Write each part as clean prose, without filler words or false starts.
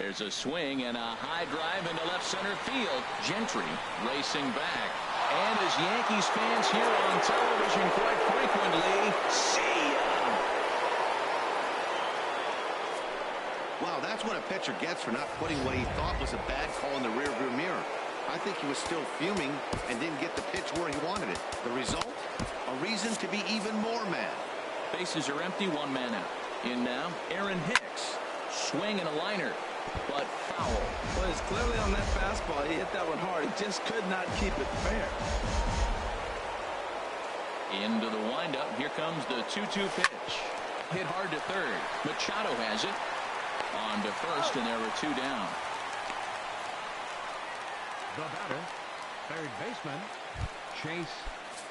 There's a swing and a high drive into left center field. Gentry racing back. And as Yankees fans hear on television quite frequently, see ya! Wow, that's what a pitcher gets for not putting what he thought was a bad call in the rearview mirror. I think he was still fuming and didn't get the pitch where he wanted it. The result? A reason to be even more mad. Bases are empty, one man out. In now, Aaron Hicks. Swing and a liner, but foul. Well, it's clearly on that fastball. He hit that one hard. He just could not keep it fair. Into the windup. Here comes the 2-2 pitch. Hit hard to third. Machado has it. On to first, and there are 2 down. The batter, third baseman, Chase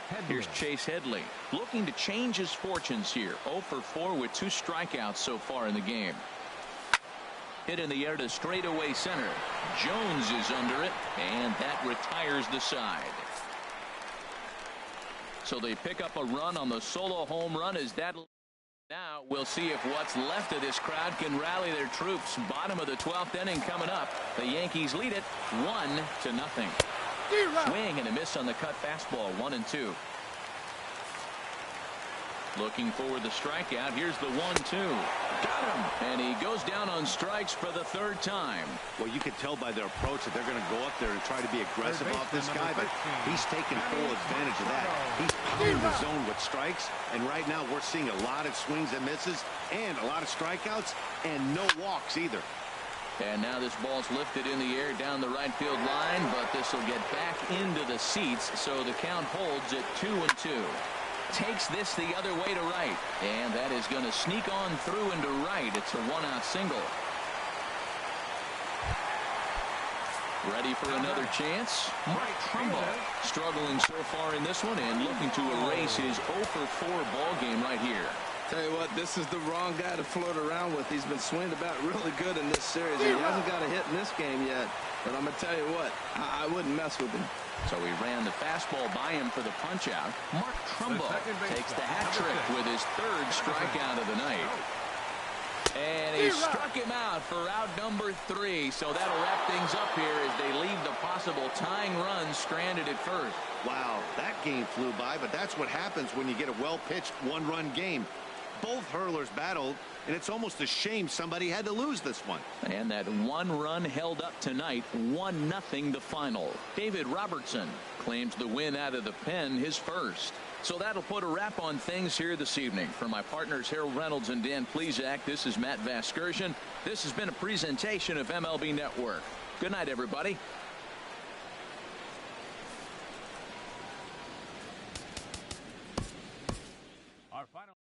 Headley. Here's Chase Headley, looking to change his fortunes here. 0 for 4 with 2 strikeouts so far in the game. Hit in the air to straightaway center. Jones is under it, and that retires the side. So they pick up a run on the solo home run as that. Now we'll see if what's left of this crowd can rally their troops. Bottom of the 12th inning coming up. The Yankees lead it 1-0. Swing and a miss on the cut fastball. 1-2. Looking for the strikeout. Here's the 1-2. Got him. And he goes down on strikes for the 3rd time. Well, you can tell by their approach that they're going to go up there and try to be aggressive off this guy, but he's taking full advantage of that. He's pounding the zone with strikes, and right now we're seeing a lot of swings and misses and a lot of strikeouts and no walks either. And now this ball's lifted in the air down the right field line, but this will get back into the seats, so the count holds at 2-2. Takes this the other way to right, and that is going to sneak on through into right. It's a 1-out single. Ready for another chance? Mark Trumbo struggling so far in this one and looking to erase his 0 for 4 ball game right here. Tell you what, this is the wrong guy to float around with. He's been swinging about really good in this series. He hasn't got a hit in this game yet, but I'm going to tell you what, I wouldn't mess with him. So he ran the fastball by him for the punch-out. Mark Trumbo takes the hat trick with his 3rd strikeout of the night. And he struck him out for out number 3. So that'll wrap things up here as they leave the possible tying run stranded at first. Wow, that game flew by, but that's what happens when you get a well-pitched 1-run game. Both hurlers battled, and it's almost a shame somebody had to lose this one. And that 1 run held up tonight, 1-0 the final. David Robertson claims the win out of the pen, his first. So that'll put a wrap on things here this evening. For my partners Harold Reynolds and Dan Plesac, this is Matt Vasgersian. This has been a presentation of MLB Network. Good night, everybody. Our final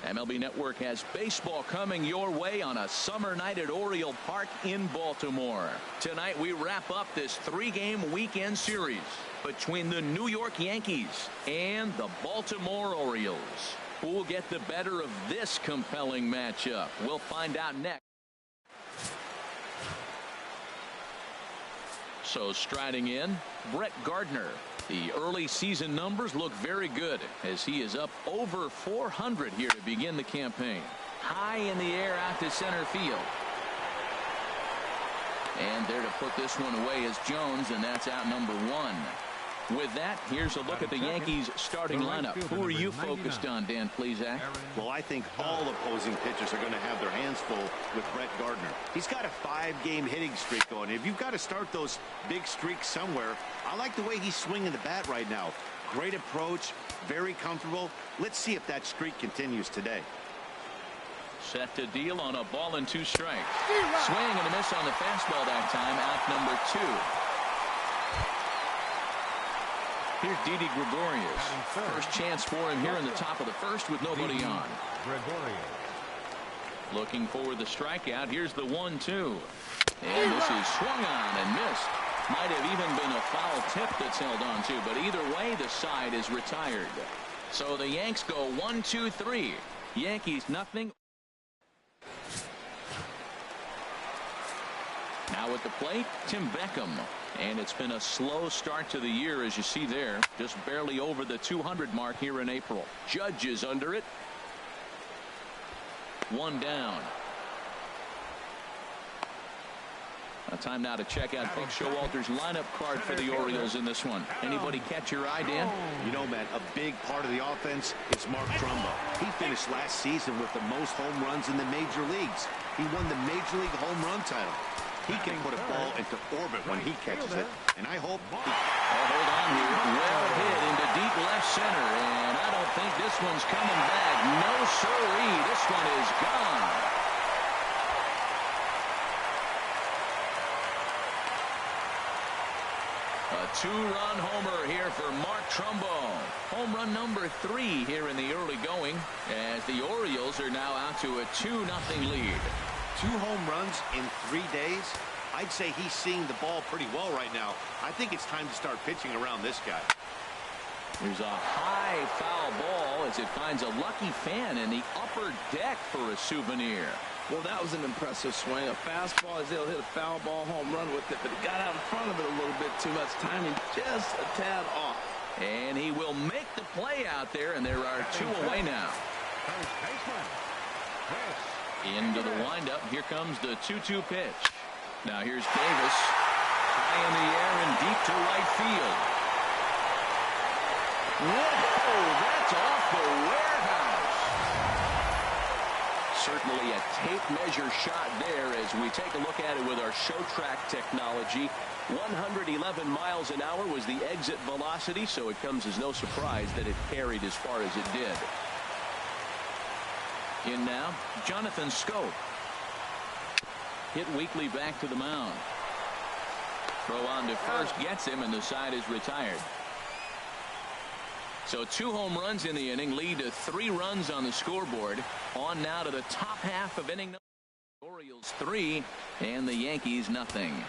MLB Network has baseball coming your way on a summer night at Oriole Park in Baltimore. Tonight we wrap up this 3-game weekend series between the New York Yankees and the Baltimore Orioles. Who will get the better of this compelling matchup? We'll find out next. So striding in, Brett Gardner. The early season numbers look very good as he is up over 400 here to begin the campaign. High in the air out to center field. And there to put this one away is Jones, and that's out number 1. With that, here's a look at the Yankees starting lineup. Who are you focused on, Dan Plesac? Well, I think all opposing pitchers are going to have their hands full with Brett Gardner. He's got a 5-game hitting streak going. If you've got to start those big streaks somewhere, I like the way he's swinging the bat right now. Great approach, very comfortable. Let's see if that streak continues today. Set to deal on a ball and 2 strikes. Swing and a miss on the fastball that time. Out number 2. Here's Didi Gregorius. First chance for him here in the top of the first with nobody on. Looking for the strikeout. Here's the 1-2. And this is swung on and missed. Might have even been a foul tip that's held on to, but either way the side is retired. So the Yanks go 1-2-3. Yankees nothing. Now at the plate, Tim Beckham. And it's been a slow start to the year, as you see there. Just barely over the 200 mark here in April. Judge is under it. 1 down. Time now to check out Buck Showalter's lineup card for the Orioles in this one. Anybody catch your eye, Dan? You know, man, a big part of the offense is Mark Trumbo. He finished last season with the most home runs in the major leagues. He won the Major League home run title. He can put a ball into orbit when he catches it, and I hope. Hold on here. Well hit into deep left center, and I don't think this one's coming back. No siree. This one is gone. A 2-run homer here for Mark Trumbo. Home run number 3 here in the early going, as the Orioles are now out to a 2-0 lead. 2 home runs in 3 days. I'd say he's seeing the ball pretty well right now. I think it's time to start pitching around this guy. There's a high foul ball as it finds a lucky fan in the upper deck for a souvenir. Well, that was an impressive swing. A fastball, as he'll hit a foul ball home run with it, but he got out in front of it a little bit too much. Timing just a tad off. And he will make the play out there, and there are 2 away now. Into the windup. Here comes the 2-2 pitch. Now here's Davis. High in the air and deep to right field. Whoa, that's off the warehouse. Certainly a tape measure shot there as we take a look at it with our show track technology. 111 miles an hour was the exit velocity, so it comes as no surprise that it carried as far as it did. In now, Jonathan Scope. Hit weakly back to the mound. Throw on to first gets him, and the side is retired. So 2 home runs in the inning lead to 3 runs on the scoreboard. On now to the top half of inning. Orioles 3 and the Yankees nothing.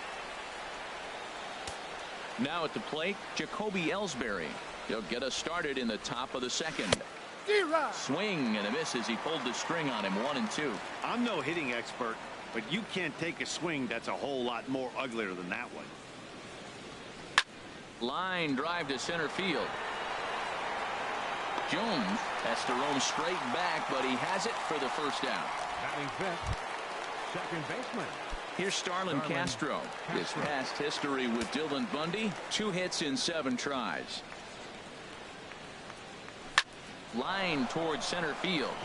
Now at the plate, Jacoby Ellsbury. He'll get us started in the top of the second. Swing and a miss as he pulled the string on him. 1-2. I'm no hitting expert, but you can't take a swing that's a whole lot more uglier than that one. Line drive to center field. Jones has to roam straight back, but he has it for the first out. Batting fifth, second baseman. Here's Starlin Castro. His past history with Dylan Bundy, 2 hits in 7 tries. Line towards center field.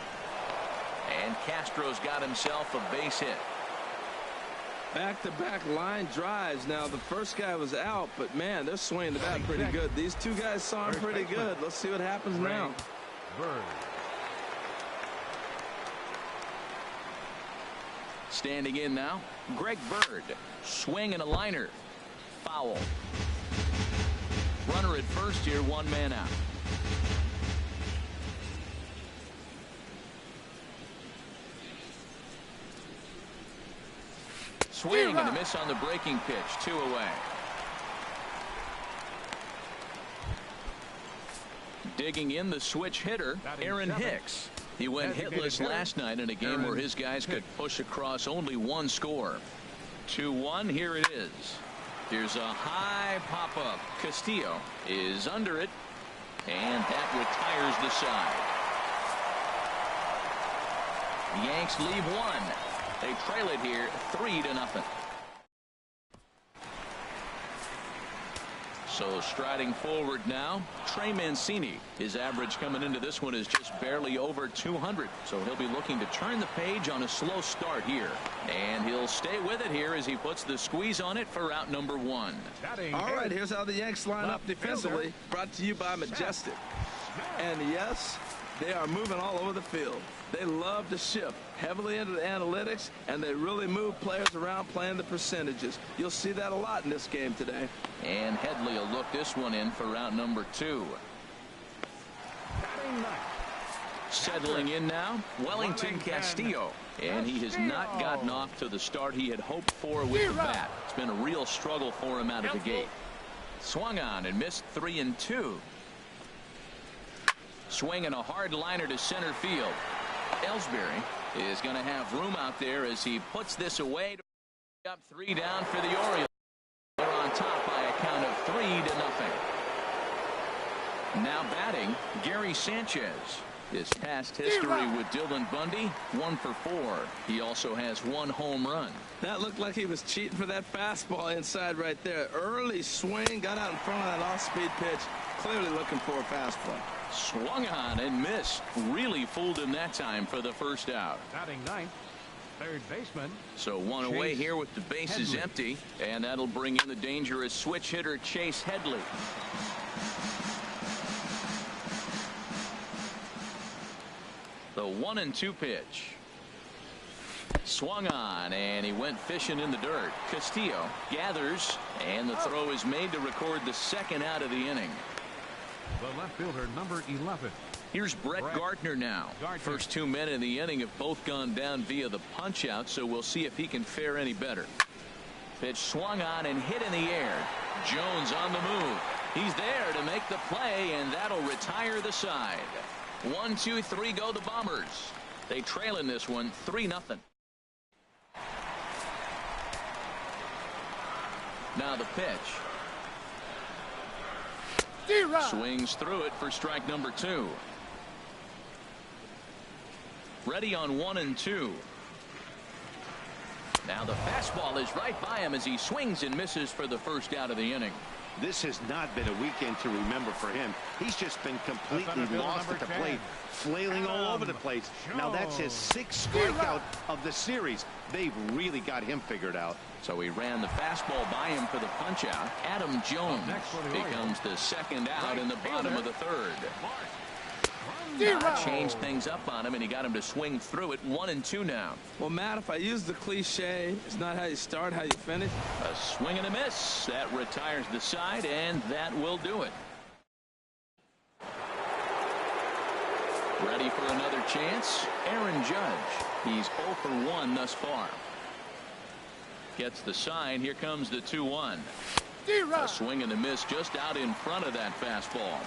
And Castro's got himself a base hit. Back-to-back line drives. Now, the first guy was out, but, man, they're swinging the bat pretty good. These 2 guys saw him pretty good. Let's see what happens now. Standing in now, Greg Bird. Swing and a liner. Foul. Runner at first here, 1 man out. swing and a miss on the breaking pitch. 2 away. Digging in the switch hitter, Aaron Hicks. He went hitless last night in a game where his guys could push across only one score. 2-1. Here it is. Here's a high pop-up. Castillo is under it, and that retires the side. The Yanks leave one. They trail it here 3-0. So striding forward now, Trey Mancini. His average coming into this one is just barely over 200. So he'll be looking to turn the page on a slow start here. And he'll stay with it here as he puts the squeeze on it for out number 1. All right, here's how the Yanks line up defensively. Brought to you by Majestic. And yes, they are moving all over the field. They love to shift heavily into the analytics, and they really move players around playing the percentages. You'll see that a lot in this game today. And Headley will look this one in for round number 2. Settling in now, Wellington Castillo. And he has not gotten off to the start he had hoped for with the bat. It's been a real struggle for him out of the gate. Swung on and missed 3-2. Swinging a hard liner to center field. Ellsbury is going to have room out there as he puts this away. Up 3 down for the Orioles. They're on top by a count of 3-0. Now batting, Gary Sanchez. His past history with Dylan Bundy, 1 for 4. He also has 1 home run. That looked like he was cheating for that fastball inside right there. Early swing, got out in front of that off-speed pitch. Clearly looking for a fastball. Swung on and missed. Really fooled him that time for the first out. Batting ninth, third baseman. So 1 away here with the bases empty. And that'll bring in the dangerous switch hitter Chase Headley. The 1-2 pitch. Swung on and he went fishing in the dirt. Castillo gathers and the throw is made to record the second out of the inning. The left fielder, number 11. Here's Brett Gardner now. First 2 men in the inning have both gone down via the punch out, so we'll see if he can fare any better. Pitch swung on and hit in the air. Jones on the move. He's there to make the play, and that'll retire the side. 1, 2, 3 go the Bombers. They trail in this one 3-0. Now the pitch. Swings through it for strike number 2. Ready on 1-2. Now the fastball is right by him as he swings and misses for the first out of the inning. This has not been a weekend to remember for him. He's just been completely lost at the plate, flailing all over the place. Now that's his 6th strikeout of the series. They've really got him figured out. So he ran the fastball by him for the punch out. Adam Jones becomes the second out in the bottom of the 3rd. Changed things up on him, and he got him to swing through it. 1-2 now. Well, Matt, if I use the cliche, it's not how you start, how you finish. A swing and a miss. That retires the side, and that will do it. Ready for another chance? Aaron Judge. He's 0 for 1 thus far. Gets the sign. Here comes the 2-1. A swing and a miss just out in front of that fastball.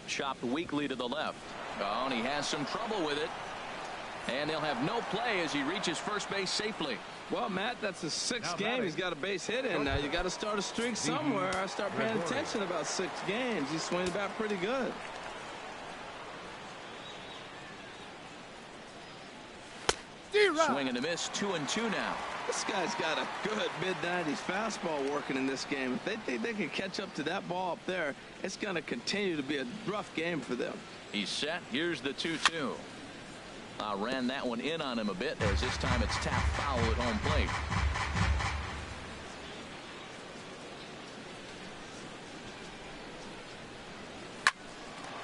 Chopped weakly to the left. Oh, and he has some trouble with it. And they'll have no play as he reaches first base safely. Well, Matt, that's his 6th game. He's got a base hit in. Now you got to start a streak somewhere. I start paying attention about 6 games. He's swinging about pretty good. Swing and a miss. 2-2 now. This guy's got a good mid-90s fastball working in this game. If they think they can catch up to that ball up there, it's going to continue to be a rough game for them. He's set. Here's the 2-2. Ran that one in on him a bit as this time it's tapped foul at home plate.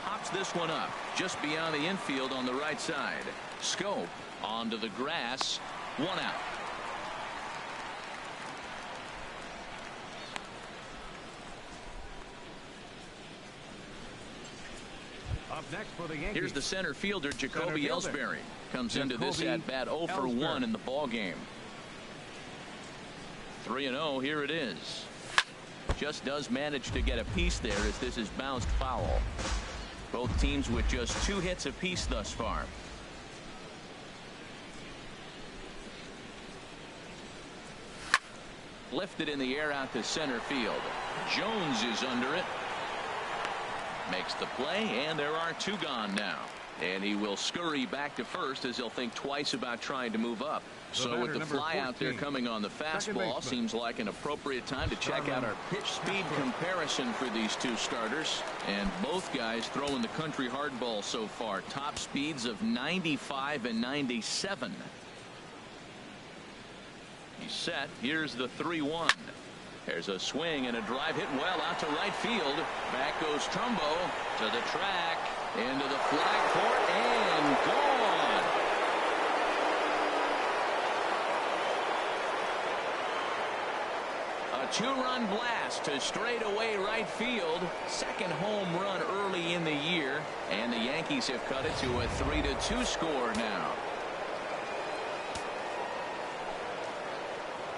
Hops this one up just beyond the infield on the right side. Scope onto the grass. 1 out. Up next for the Yankees. Here's the center fielder, Jacoby Center fielder. Ellsbury. Comes into this at-bat 0 for 1 in the ball game. 3-0, here it is. Just does manage to get a piece there as this is bounced foul. Both teams with just 2 hits apiece thus far. Lifted in the air out to center field. Jones is under it. Makes the play, and there are 2 gone now. And he will scurry back to first as he'll think twice about trying to move up. So with the fly out there coming on the fastball, seems like an appropriate time to check out our pitch speed comparison for these 2 starters. And both guys throwing the country hardball so far. Top speeds of 95 and 97. He's set. Here's the 3-1. There's a swing and a drive hit well out to right field. Back goes Trumbo to the track, into the flag court, and gone. A 2-run blast to straightaway right field. Second home run early in the year, and the Yankees have cut it to a 3-2 score now.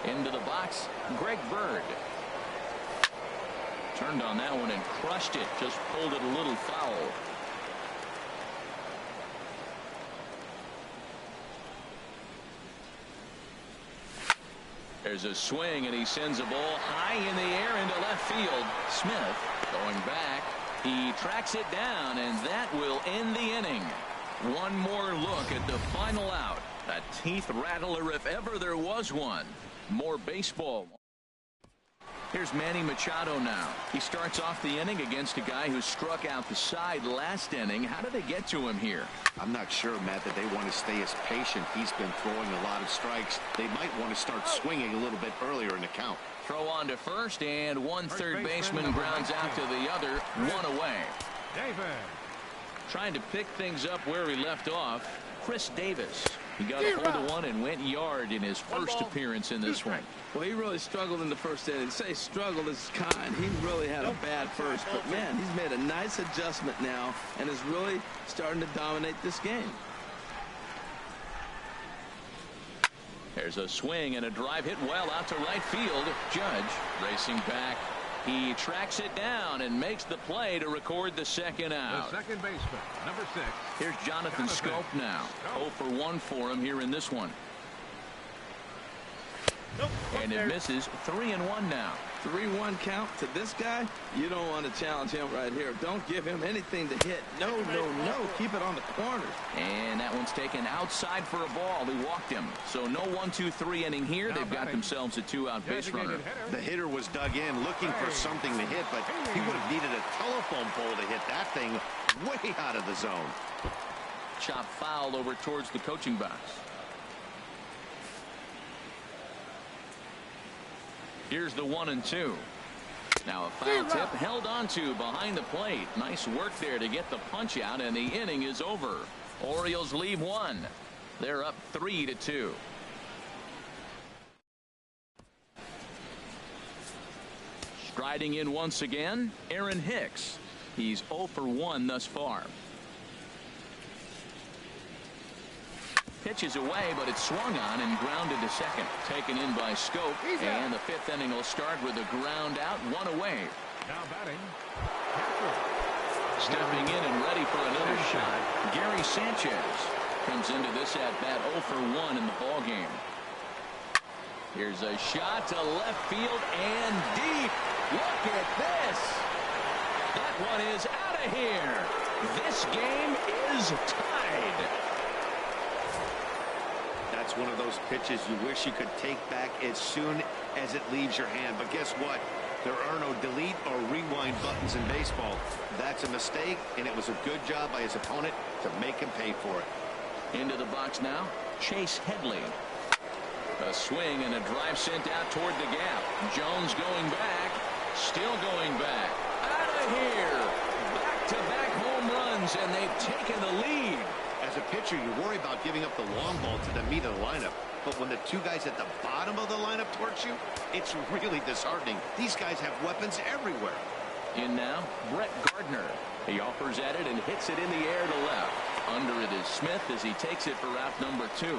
Into the box, Greg Bird. Turned on that one and crushed it. Just pulled it a little foul. There's a swing, and he sends a ball high in the air into left field. Smith going back. He tracks it down, and that will end the inning. One more look at the final out. A teeth rattler if ever there was one. More baseball. Here's Manny Machado now. He starts off the inning against a guy who struck out the side last inning. How did they get to him here? I'm not sure, Matt, that they want to stay as patient. He's been throwing a lot of strikes. They might want to start swinging a little bit earlier in the count. Throw on to first, and one third baseman grounds out to the other. 1 away. Davis. Trying to pick things up where he left off. Chris Davis. He got a hold of one and went yard in his first appearance in this one. Well, he really struggled in the first inning. Say struggled is kind. He really had a bad first, but man, he's made a nice adjustment now and is really starting to dominate this game. There's a swing and a drive hit well out to right field. Judge racing back. He tracks it down and makes the play to record the second out. The second baseman, number 6. Here's Jonathan Scope now. 0 for 1 for him here in this one. And it misses. 3-1 now. 3-1 count to this guy. You don't want to challenge him right here. Don't give him anything to hit. No. Keep it on the corners. And that one's taken outside for a ball. He walked him. So no 1-2-3 inning here. They've got themselves a 2-out base runner. The hitter was dug in looking for something to hit, but he would have needed a telephone pole to hit that thing way out of the zone. Chop foul over towards the coaching box. Here's the 1-2. Now a foul tip held on to behind the plate. Nice work there to get the punch out, and the inning is over. Orioles leave 1. They're up 3-2. Striding in once again, Aaron Hicks. He's 0 for 1 thus far. Pitches away, but it's swung on and grounded to second. Taken in by Scope, and the 5th inning will start with a ground out, 1 away. Now batting. Stepping in and ready for another shot. Gary Sanchez comes into this at bat 0 for 1 in the ball game. Here's a shot to left field and deep. Look at this. That one is out of here. This game is tied. That's one of those pitches you wish you could take back as soon as it leaves your hand. But guess what? There are no delete or rewind buttons in baseball. That's a mistake, and it was a good job by his opponent to make him pay for it. Into the box now, Chase Headley. A swing and a drive sent out toward the gap. Jones going back, still going back. Out of here. Back-to-back home runs, and they've taken the lead. As a pitcher, you worry about giving up the long ball to the meat of the lineup. But when the 2 guys at the bottom of the lineup torch you, it's really disheartening. These guys have weapons everywhere. In now, Brett Gardner. He offers at it and hits it in the air to left. Under it is Smith as he takes it for route number 2. The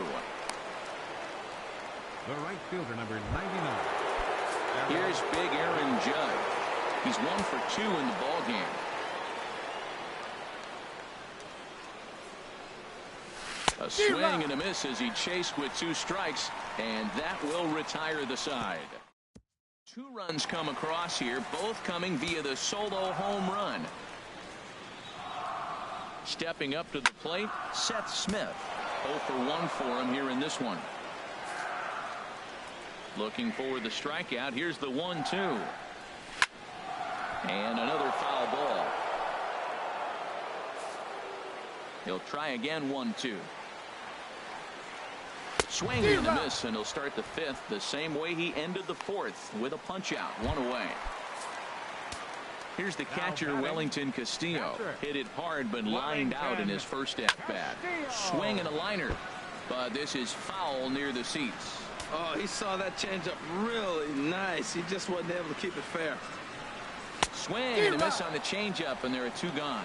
right fielder, number 99. Here's big Aaron Judge. He's 1 for 2 in the ball game. A swing and a miss as he chased with 2 strikes, and that will retire the side. 2 runs come across here, both coming via the solo home run. Stepping up to the plate, Seth Smith. 0 for 1 for him here in this one. Looking for the strikeout. Here's the 1-2. And another foul ball. He'll try again. 1-2. Swing and a miss, and he'll start the 5th the same way he ended the 4th with a punch out. 1 away. Here's the catcher, Wellington Castillo. Hit it hard but lined out in his first at bat. Swing and a liner, but this is foul near the seats. Oh, he saw that changeup really nice. He just wasn't able to keep it fair. Swing and a miss on the changeup, and there are 2 gone.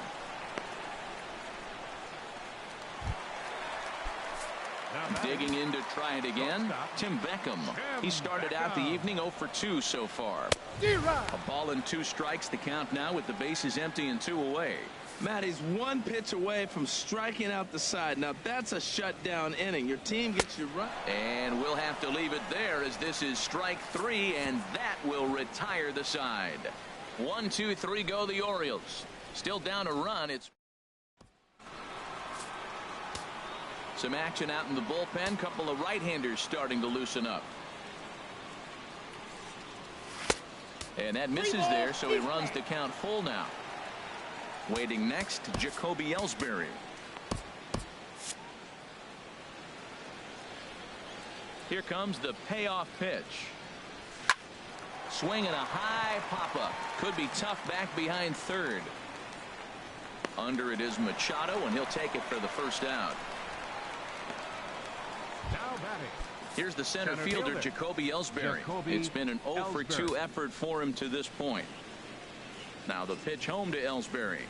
Digging in to try it again, Tim Beckham. He started out the evening 0 for 2 so far. A ball and 2 strikes, the count now with the bases empty and 2 away. Matt, he's 1 pitch away from striking out the side. Now that's a shutdown inning. Your team gets you right. And we'll have to leave it there as this is strike 3, and that will retire the side. 1, 2, 3 go the Orioles. Still down a run. It's some action out in the bullpen. Couple of right-handers starting to loosen up. And that misses there, so he runs the count full now. Waiting next, Jacoby Ellsbury. Here comes the payoff pitch. Swing and a high pop-up. Could be tough back behind third. Under it is Machado, and he'll take it for the first out. Now batting. Here's the center fielder, Jacoby Ellsbury. It's been an 0 for 2 effort for him to this point. Now the pitch home to Ellsbury.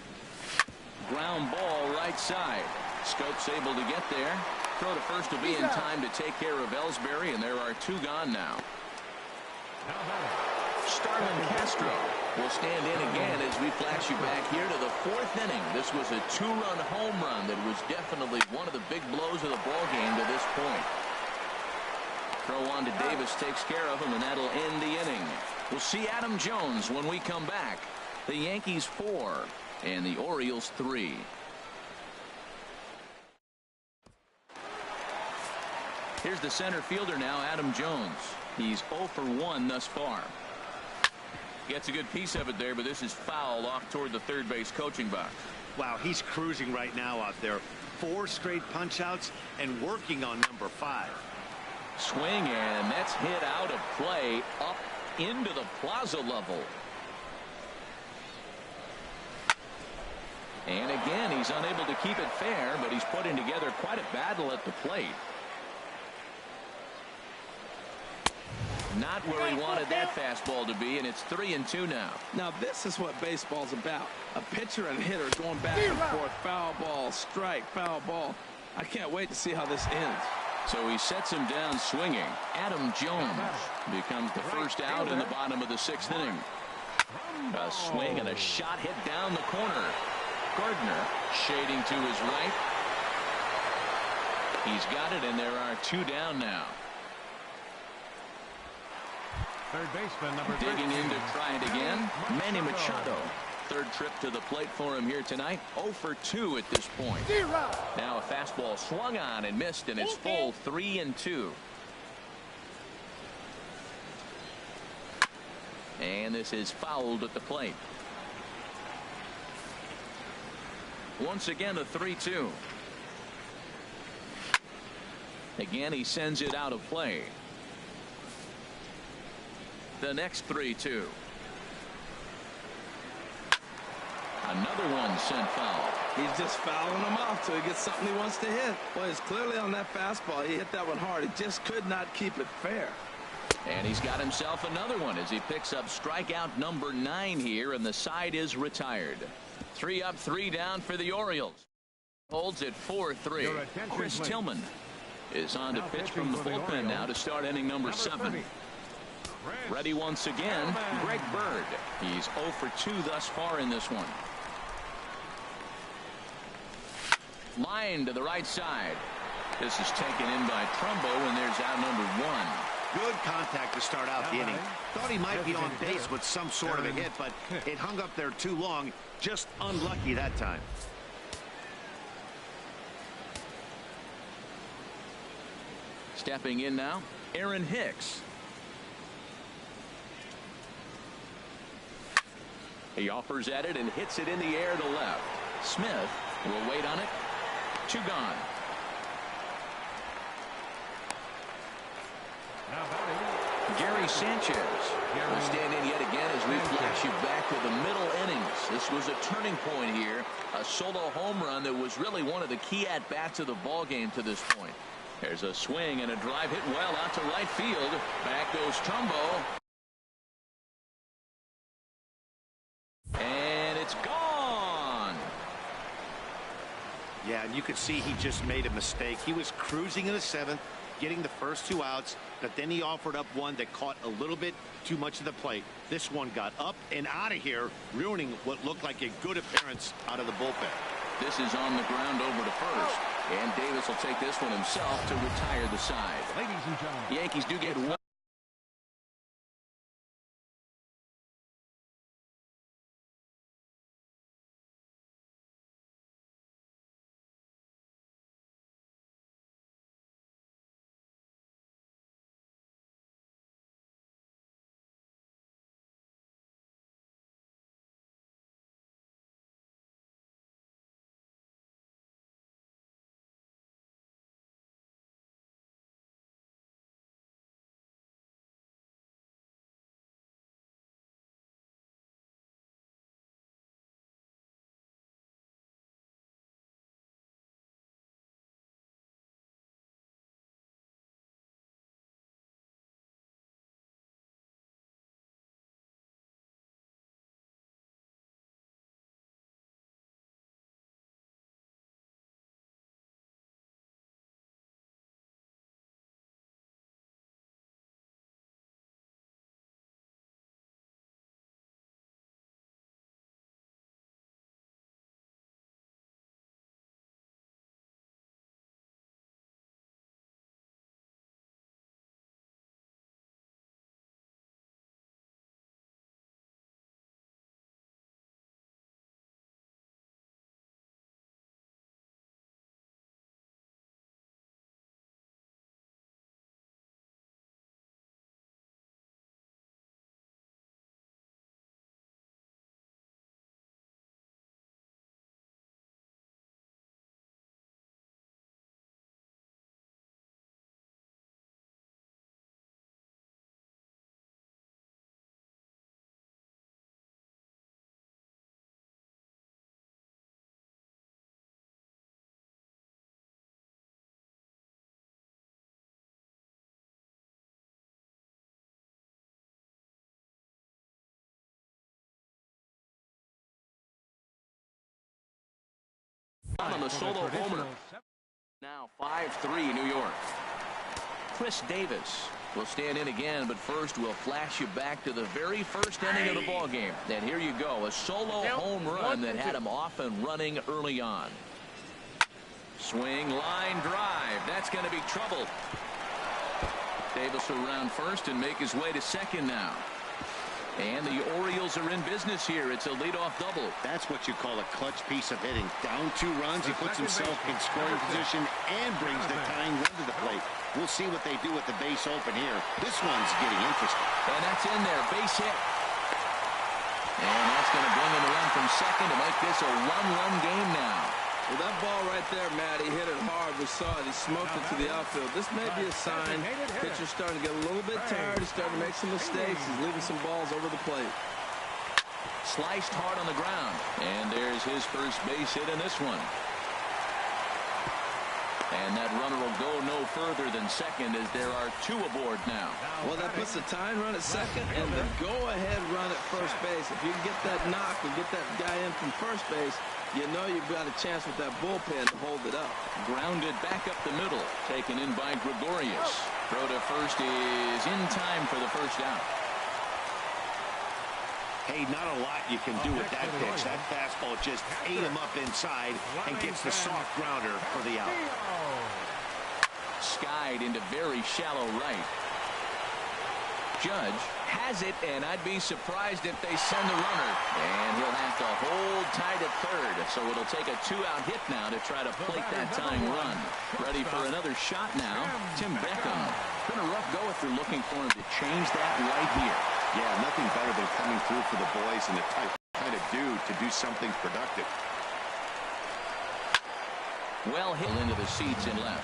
Ground ball right side. Scopes able to get there. Throw to first will be in time to take care of Ellsbury, and there are 2 gone now. Starlin Castro will stand in again as we flash you back here to the 4th inning. This was a 2-run home run that was definitely one of the big blows of the ball game to this point. Throw on to Davis takes care of him, and that'll end the inning. We'll see Adam Jones when we come back. The Yankees 4 and the Orioles 3. Here's the center fielder now, Adam Jones. He's 0 for 1 thus far. Gets a good piece of it there, but this is foul off toward the third base coaching box. Wow, he's cruising right now out there. 4 straight punch outs and working on number 5. Swing, and that's hit out of play up into the plaza level. And again, he's unable to keep it fair, but he's putting together quite a battle at the plate. Not where he wanted that fastball to be, and it's 3-2 now. Now this is what baseball's about. A pitcher and hitter going back and forth. Foul ball, strike, foul ball. I can't wait to see how this ends. So he sets him down swinging. Adam Jones becomes the first out in the bottom of the 6th inning. A swing and a shot hit down the corner. Gardner shading to his right. He's got it, and there are 2 down now. Third baseman, number 13. Digging in to try it again, Manny Machado. 3rd trip to the plate for him here tonight. 0 for 2 at this point. Now a fastball swung on and missed, and it's full 3-2. And this is fouled at the plate. Once again a 3-2. Again he sends it out of play. The next 3-2. Another one sent foul. He's just fouling them off till he gets something he wants to hit. Boy, it's clearly on that fastball. He hit that one hard. He just could not keep it fair. And he's got himself another one as he picks up strikeout number 9 here, and the side is retired. 3 up, 3 down for the Orioles. Holds at 4-3. Chris Tillman is on to pitch from the bullpen now to start inning number 7. Ready once again, Greg Bird. He's 0 for 2 thus far in this one. Line to the right side. This is taken in by Trumbo, and there's out number 1. Good contact to start out the inning. Thought he might be on base with some sort of a hit, but it hung up there too long. Just unlucky that time. Stepping in now, Aaron Hicks. He offers at it and hits it in the air to left. Smith will wait on it. 2 gone. Gary Sanchez will stand in yet again as we flash you back to the middle innings. This was a turning point here. A solo home run that was really one of the key at-bats of the ball game to this point. There's a swing and a drive hit well out to right field. Back goes Trumbo. And it's gone. Yeah, and you could see he just made a mistake. He was cruising in the 7th, getting the first 2 outs, but then he offered up one that caught a little bit too much of the plate. This one got up and out of here, ruining what looked like a good appearance out of the bullpen. This is on the ground over to first, and Davis will take this one himself to retire the side. Ladies and gentlemen, The Yankees do get one. On the solo homer. Now 5-3 New York. Chris Davis will stand in again, but first we'll flash you back to the very first inning of the ball game. And here you go, a solo home run that had him off and running early on. Swing, line drive. That's going to be trouble. Davis will round first and make his way to second now. And the Orioles are in business here. It's a leadoff double. That's what you call a clutch piece of hitting. Down 2 runs, he puts himself in scoring position and brings the tying run to the plate. We'll see what they do with the base open here. This one's getting interesting. And that's in there, base hit. And that's going to bring in the run from second to make this a 1-run game now. Well, that ball right there, Matt, he hit it hard. We saw it. He smoked it to the outfield. This may be a sign pitcher's starting to get a little bit tired. He's starting to make some mistakes. He's leaving some balls over the plate. Sliced hard on the ground. And there's his first base hit in this one. And that runner will go no further than second as there are 2 aboard now. Well, that puts the tying run at second and the go-ahead run at first base. If you can get that knock and get that guy in from first base, you know you've got a chance with that bullpen to hold it up. Grounded back up the middle. Taken in by Gregorius. Throw to first is in time for the first out. Hey, not a lot you can do with that pitch. That fastball just ate him up inside and gets the soft grounder for the out. Skied into very shallow right. Judge has it, and I'd be surprised if they send the runner. And he'll have to hold tight at third, so it'll take a 2-out hit now to try to plate that tying run. Ready for another shot now, Tim Beckham. Been a rough go if you're looking for him to change that right here. Yeah, nothing better than coming through for the boys and the kind of dude to do something productive. Well hit into the seats and left.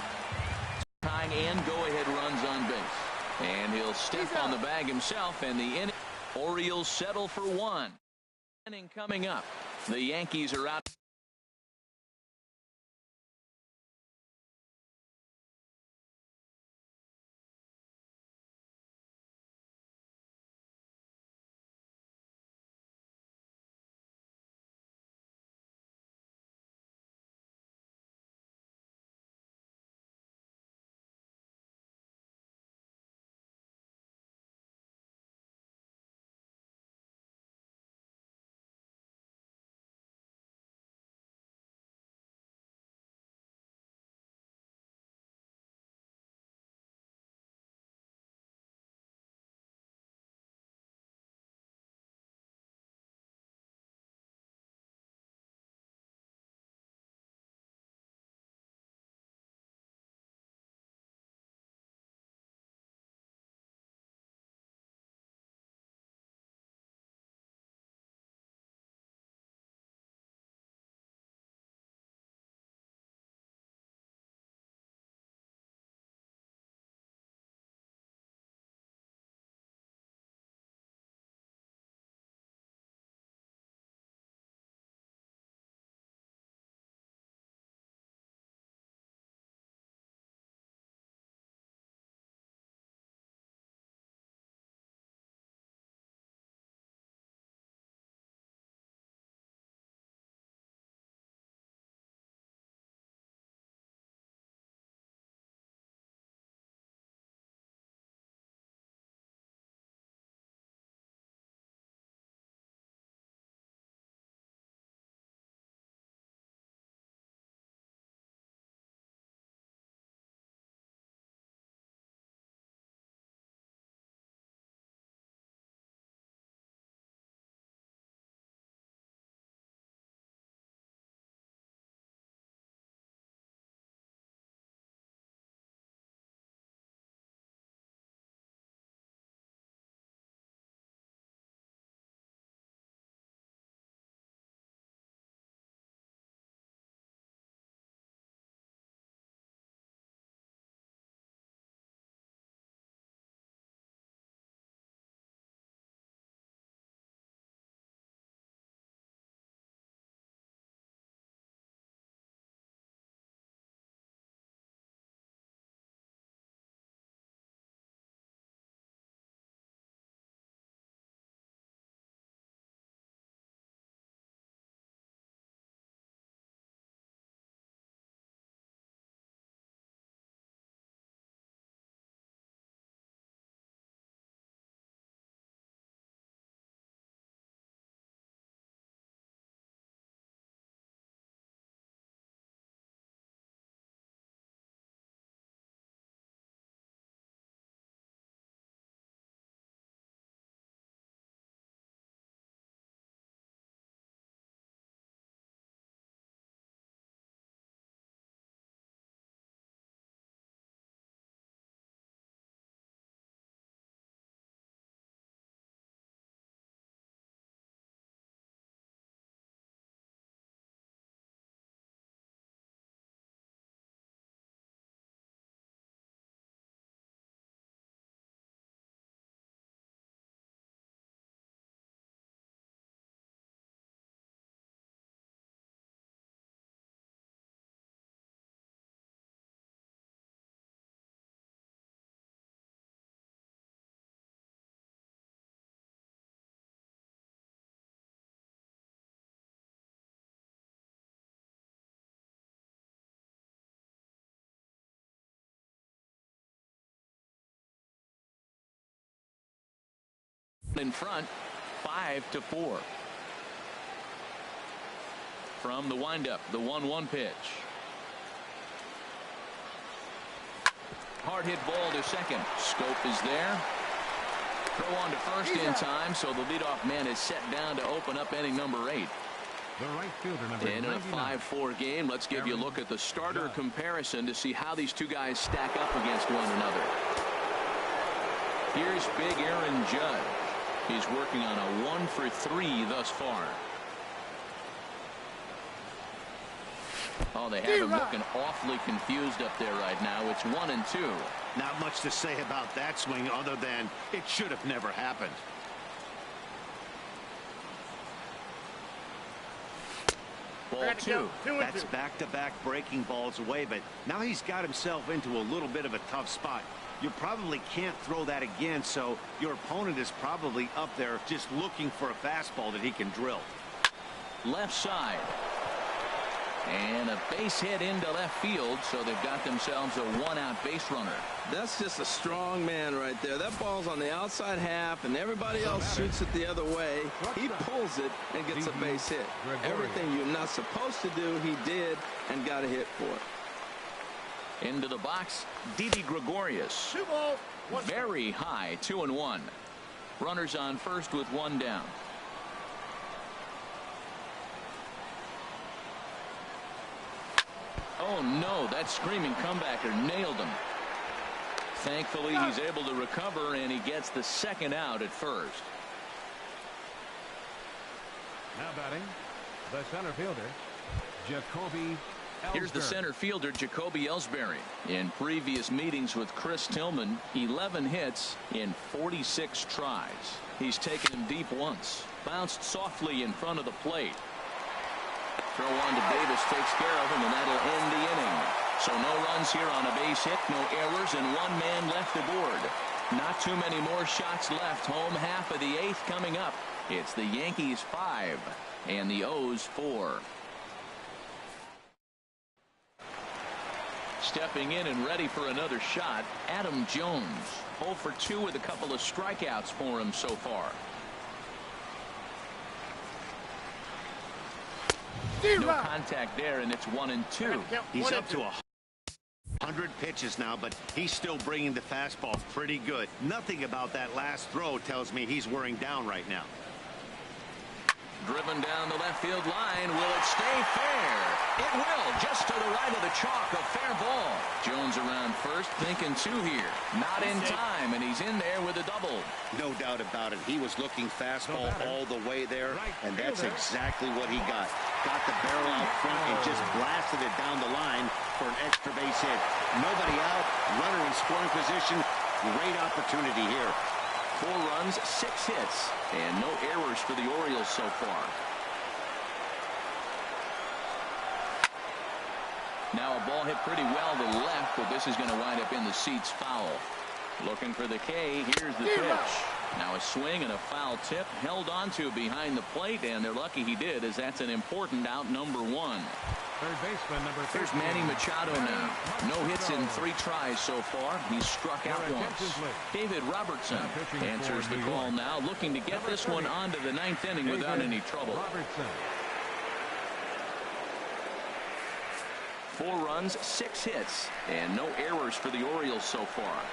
Tying and go-ahead runs on base. And he'll step on the bag himself, and the Orioles settle for 1. Inning coming up. The Yankees are out. in front 5-4. From the windup, the 1-1 pitch. Hard hit ball to second. Scope is there. Throw on to first in time, so the leadoff man is set down to open up inning number 8. The right fielder, number 99. In a 5-4 game, let's give you a look at the starter comparison to see how these two guys stack up against one another. Here's big Aaron Judge. He's working on a 1-for-3 thus far. Oh, they have him looking awfully confused up there right now. It's 1-2. Not much to say about that swing other than it should have never happened. Ball 2. That's back-to-back breaking balls away, but now he's got himself into a little bit of a tough spot. You probably can't throw that again, so your opponent is probably up there just looking for a fastball that he can drill. Left side. And a base hit into left field, so they've got themselves a 1-out base runner. That's just a strong man right there. That ball's on the outside half, and everybody else shoots it the other way. He pulls it and gets a base hit. Everything you're not supposed to do, he did, and got a hit for it. Into the box, Didi Gregorius. Very high, 2-1. Runners on first with 1 down. Oh no, that screaming comebacker nailed him. Thankfully, he's able to recover, and he gets the 2nd out at first. Now batting, the center fielder, Jacoby Ellsbury. Here's the center fielder, Jacoby Ellsbury. In previous meetings with Chris Tillman, 11 hits in 46 tries. He's taken him deep once. Bounced softly in front of the plate. Throw on to Davis takes care of him, and that'll end the inning. So no runs here on a base hit, no errors, and 1 man left aboard. Not too many more shots left. Home half of the 8th coming up. It's the Yankees 5 and the O's 4. Stepping in and ready for another shot, Adam Jones. 0 for 2 with a couple of strikeouts for him so far. No contact there, and it's 1-2. He's up to 100 pitches now, but he's still bringing the fastball pretty good. Nothing about that last throw tells me he's wearing down right now. Driven down the left field line. Will it stay fair? It will. Just to the right of the chalk. A fair ball. Jones around first, thinking 2 here. Not in time, and he's in there with a double. No doubt about it. He was looking fastball all the way there, and that's exactly what he got. Got the barrel out front and just blasted it down the line for an extra base hit. Nobody out. Runner in scoring position. Great opportunity here. 4 runs, 6 hits, and no errors for the Orioles so far. Now a ball hit pretty well to left, but this is going to wind up in the seats foul. Looking for the K. Here's the pitch. Now a swing and a foul tip held onto behind the plate, and they're lucky he did, as that's an important out, number 1. Third baseman, number 13. Here's Manny Machado now. No hits in 3 tries so far. He's struck out once. David Robertson answers the call now, looking to get this one onto the 9th inning without any trouble. 4 runs, 6 hits, and no errors for the Orioles so far.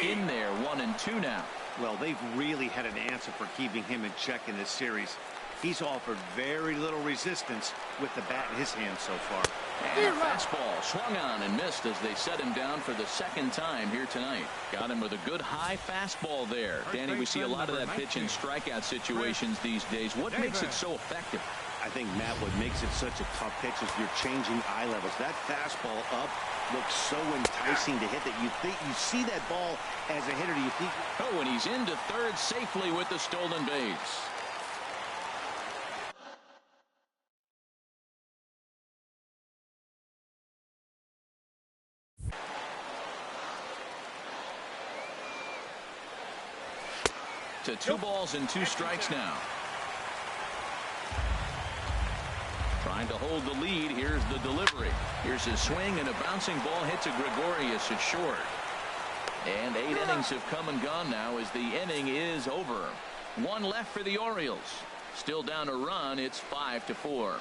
In there, 1-2 now. Well, they've really had an answer for keeping him in check in this series. He's offered very little resistance with the bat in his hand so far. And a fastball swung on and missed as they set him down for the 2nd time here tonight. Got him with a good high fastball there. Danny, we see a lot of that pitch in strikeout situations these days. What makes it so effective? I think, Matt, what makes it such a tough pitch is you're changing eye levels. That fastball up looks so enticing to hit that you think you see that ball as a hitter. You think, oh, and he's into third safely with the stolen base. To 2 balls and 2 strikes now. Trying to hold the lead. Here's the delivery. Here's his swing, and a bouncing ball hits a Gregorius at short. And 8 innings have come and gone now as the inning is over. 1 left for the Orioles. Still down a run. It's 5-4.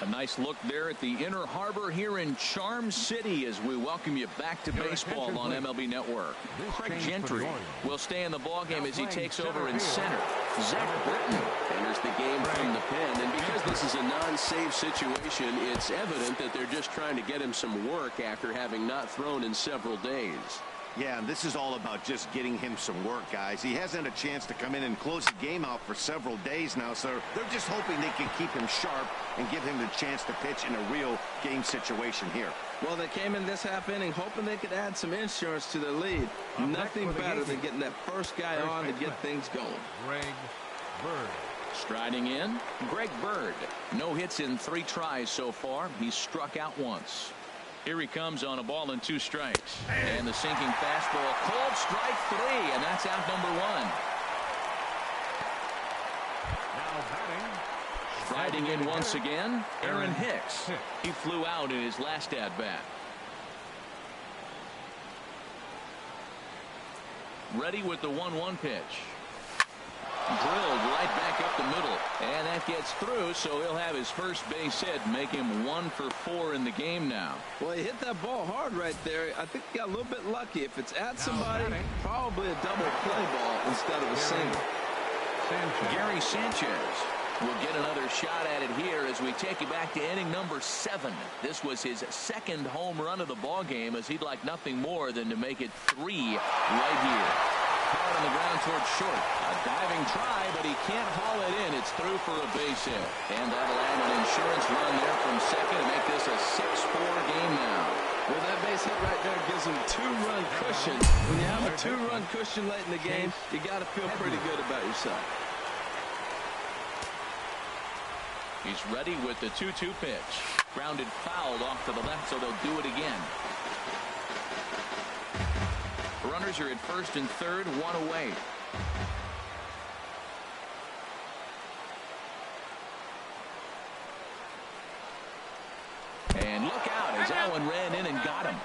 A nice look there at the Inner Harbor here in Charm City as we welcome you back to baseball on MLB Network. Craig Gentry will stay in the ballgame as he takes over in center. Zach Britton enters the game from the pen, and because this is a non-save situation, it's evident that they're just trying to get him some work after having not thrown in several days. Yeah, and this is all about just getting him some work, guys. He hasn't had a chance to come in and close the game out for several days now, so they're just hoping they can keep him sharp and give him the chance to pitch in a real game situation here. Well, they came in this half inning hoping they could add some insurance to their lead. Nothing better than getting that first guy on to get things going. Greg Bird. Striding in, Greg Bird. No hits in 3 tries so far. He's struck out once. Here he comes on a ball and 2 strikes. And the sinking fastball, called strike 3, and that's out number 1. Now batting. Striding in once again, Aaron Hicks. He flew out in his last at-bat. Ready with the 1-1 pitch. Drilled right back up the middle, and that gets through, so he'll have his first base hit, make him 1 for 4 in the game now. Well, he hit that ball hard right there. I think he got a little bit lucky. If it's at somebody, probably a double play ball instead of a single. Gary Sanchez will get another shot at it here as we take you back to inning number 7. This was his 2nd home run of the ball game, as he'd like nothing more than to make it 3 right here. Hard on the ground towards short. A diving try, but he can't haul it in. It's through for a base hit. And that'll add an insurance run there from second to make this a 6-4 game now. Well, that base hit right there gives him 2-run cushion. When you have a 2-run cushion late in the game, you got to feel pretty good about yourself. He's ready with the 2-2 pitch. Grounded foul off to the left, so they'll do it again. Runners are at first and third, 1 away. And look out as that one ran in and got him.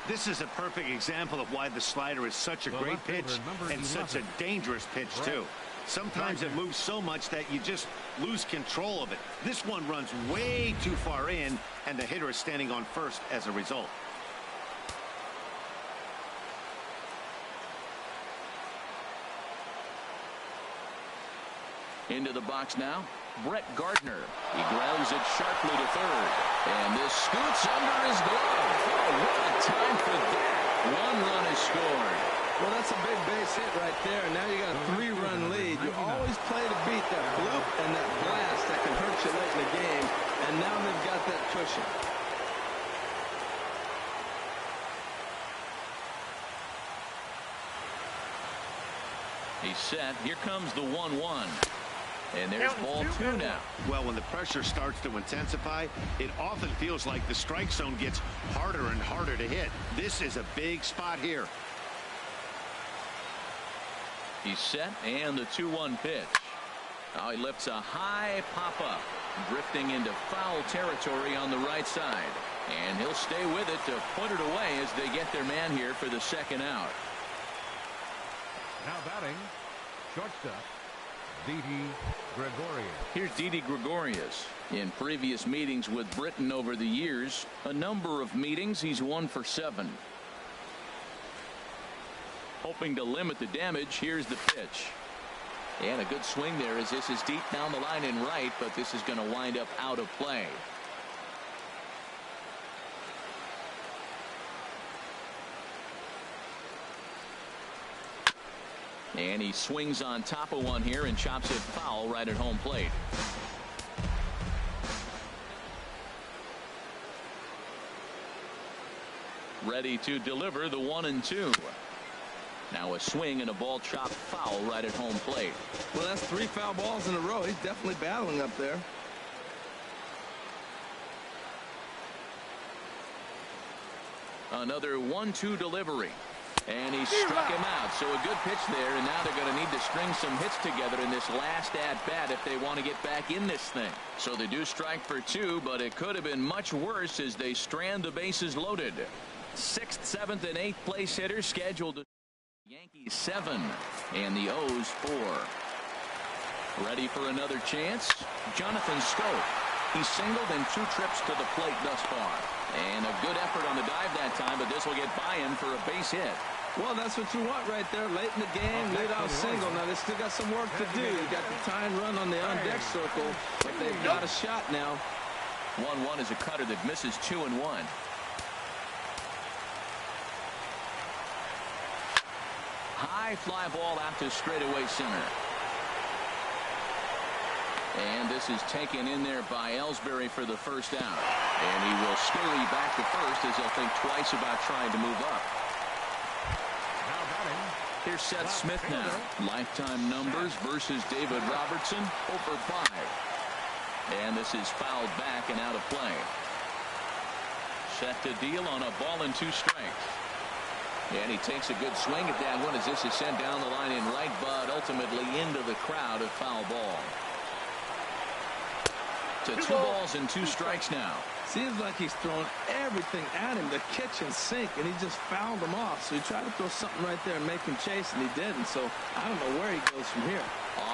This is a perfect example of why the slider is such a great pitch and such a dangerous pitch, too. Sometimes it moves so much that you just lose control of it. This one runs way too far in, and the hitter is standing on first as a result. Into the box now, Brett Gardner. He grounds it sharply to third. And this scoots under his glove. Oh, what a time for that. 1 run is scored. Well, that's a big base hit right there. Now you got a 3-run lead. You always play to beat that bloop and that blast that can hurt you late in the game. And now they've got that cushion. He's set. Here comes the 1-1. And there's ball 2 now. Well, when the pressure starts to intensify, it often feels like the strike zone gets harder and harder to hit. This is a big spot here. He's set, and the 2-1 pitch. Now he lifts a high pop-up, drifting into foul territory on the right side. And he'll stay with it to put it away as they get their man here for the 2nd out. Now batting, shortstop, Didi Gregorius. Here's Didi Gregorius. In previous meetings with Britton over the years, a number of meetings, he's 1 for 7. Hoping to limit the damage, here's the pitch. And a good swing there as this is deep down the line and right, but this is going to wind up out of play. And he swings on top of one here and chops it foul right at home plate. Ready to deliver the 1-2. Now a swing and a ball chopped foul right at home plate. Well, that's 3 foul balls in a row. He's definitely battling up there. Another 1-2 delivery. And he struck him out. So a good pitch there, and now they're going to need to string some hits together in this last at-bat if they want to get back in this thing. So they do strike for 2, but it could have been much worse as they strand the bases loaded. 6th, 7th, and 8th place hitters scheduled. Yankees 7 and the O's 4. Ready for another chance. Jonathan Scope. He singled in 2 trips to the plate thus far. And a good effort on the dive that time, but this will get by him for a base hit. Well, that's what you want right there. Late in the game, leadoff single. Now, they still got some work to do. You got the tying run on the on-deck circle, but they've got a shot now. 1-1 is a cutter that misses 2-1. High fly ball out to straightaway center. And this is taken in there by Ellsbury for the first out. And he will scurry back to first as he'll think twice about trying to move up. Here's Seth Smith now. Lifetime numbers versus David Robertson, 0-for-5. And this is fouled back and out of play. Set to deal on a ball and 2 strikes. And he takes a good swing at that one as this is sent down the line in right, but ultimately into the crowd, a foul ball. To 2 balls and 2 strikes now. Seems like he's thrown everything at him, the kitchen sink, and he just fouled him off. So he tried to throw something right there and make him chase, and he didn't. So I don't know where he goes from here.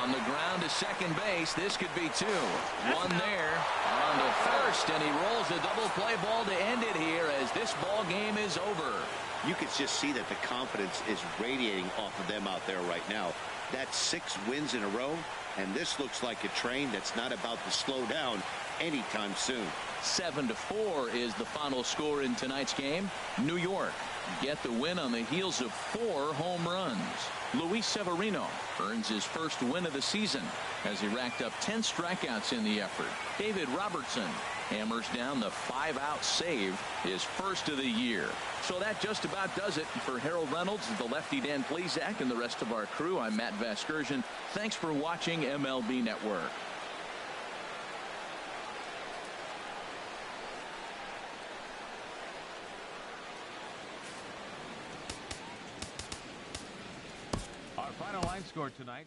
On the ground to second base. This could be 2. One there on to first, and he rolls the double play ball to end it here as this ball game is over. You could just see that the confidence is radiating off of them out there right now. That's 6 wins in a row, and this looks like a train that's not about to slow down anytime soon. 7-4 is the final score in tonight's game. New York get the win on the heels of 4 home runs. Luis Severino earns his first win of the season as he racked up 10 strikeouts in the effort. David Robertson hammers down the 5-out save, his first of the year. So that just about does it for Harold Reynolds, the lefty Dan Plesac, and the rest of our crew. I'm Matt Vasgersian. Thanks for watching MLB Network. Our final line score tonight.